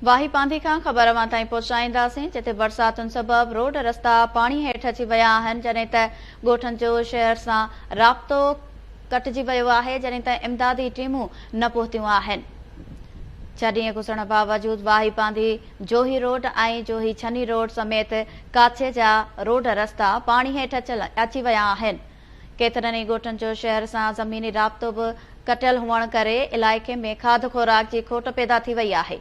वाही पांधी खां ख़बर अवां ताईं पहुचाईंदासीं, जिते बरसातुनि सबबि रोड रस्ता पाणी हेठि अची विया आहिनि, जॾहिं त ॻोठनि जो शहर सां राब्तो कटिजी वियो आहे, जॾहिं त इमदादी टीमूं न पहुतियूं आहिनि। 6 ॾींहं गुज़रण बावजूद वाही पांधी जोही रोड ऐं जोही छनी रोड समेत काछे जा रोड रस्ता पाणी हेठि अची विया आहिनि। केतिरनि ई ॻोठनि जो शहर सां ज़मीनी राब्तो बि कटियल हुअण करे इलाइक़े में खाध खुराक जी खोट पैदा थी वई आहे।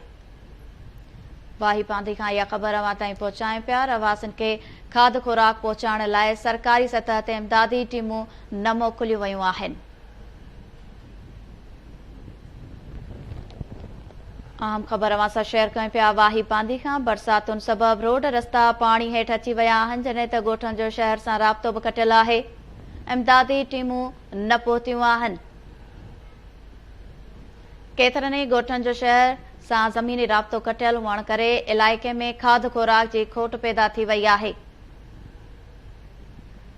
वाही पांधी खां इहा ख़बर अवां ताईं पहुचायूं पिया। रवासियुनि खे खाध खुराक पहुचाइण लाइ सरकारी सतह ते इमदादी टीमूं न मोकिलियूं वयूं आहिनि। अहम ख़बर अवां सां शेयर कयूं पिया। वाही पांधी खां बरसातुनि सबबि रोड रस्ता पाणी हेठि अची विया आहिनि, जॾहिं त ॻोठनि जो शहर सां राब्तो बि कटियल आहे। इमदादी टीमूं न पहुतियूं आहिनि। केतिरनि ई ॻोठनि जो शहर सां ज़मीनी राब्तो कटियल हुअण करे इलाइक़े में खाध खुराक जी खोट पैदा थी वई आहे।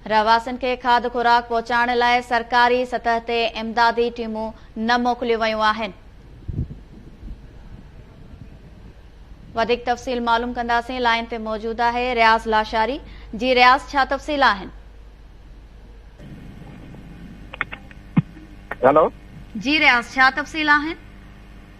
रवासियुनि खे खाध खुराक पहुचाइण लाइ सरकारी सतह ते इमदादी टीमूं न मोकिलियूं वयूं आहिनि। वधीक तफ़सील मालूम कंदासीं। लाइन ते मौजूद आहे रियाज़ लाशारी। जी रियाज़, छा तफ़सील आहिनि? हेलो जी रियाज़, छा तफ़सील आहिनि?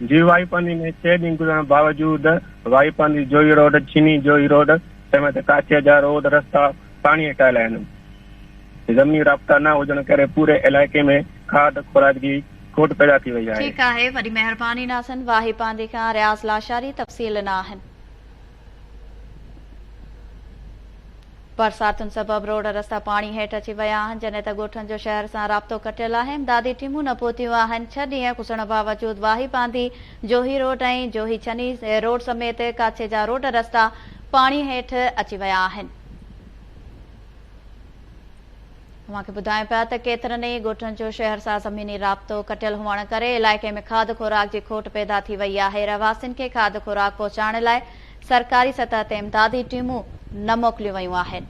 जी, वाही पांधी में 6 ॾींहं गुज़रण बावजूद वाही पांधी जोही रोड, छीनी जोही रोड समेत काछे जा रोड रस्ता पाणी हेठि आयल आहिनि। ज़मीनी राब्ता न हुजण करे पूरे इलाइक़े में खाध खुराक जी खोट पैदा थी वई आहे। ठीकु आहे, वॾी महिरबानी नासन। वाही पांधी खां रियाज़ लाशारी तफ़सील न आहिनि। बरसातुनि सबबि रोड रस्ता पाणी हेठि अची विया आहिनि, जॾहिं त ॻोठनि जो शहर सां राब्तो कटियल आहे। इमदादी टीमूं न पहुतियूं आहिनि। 6 ॾींहं गुज़रण बावजूद वाही पांधी जोही रोड ऐं जोही छनी रोड समेत काछे जा रोड रस्ता पाणी हेठि अची विया आहिनि। अव्हांखे ॿुधायूं पिया त केतिरनि ई ॻोठनि जो शहर सां ज़मीनी राब्तो कटियल हुअण करे इलाइक़े में खाध खुराक जी खोट पैदा थी वई आहे। रवासियुनि खे खाध खुराक पहुचाइण लाइ सरकारी सतह ते इमदादी टीमूं न मोकिलियूं वयूं आहिनि।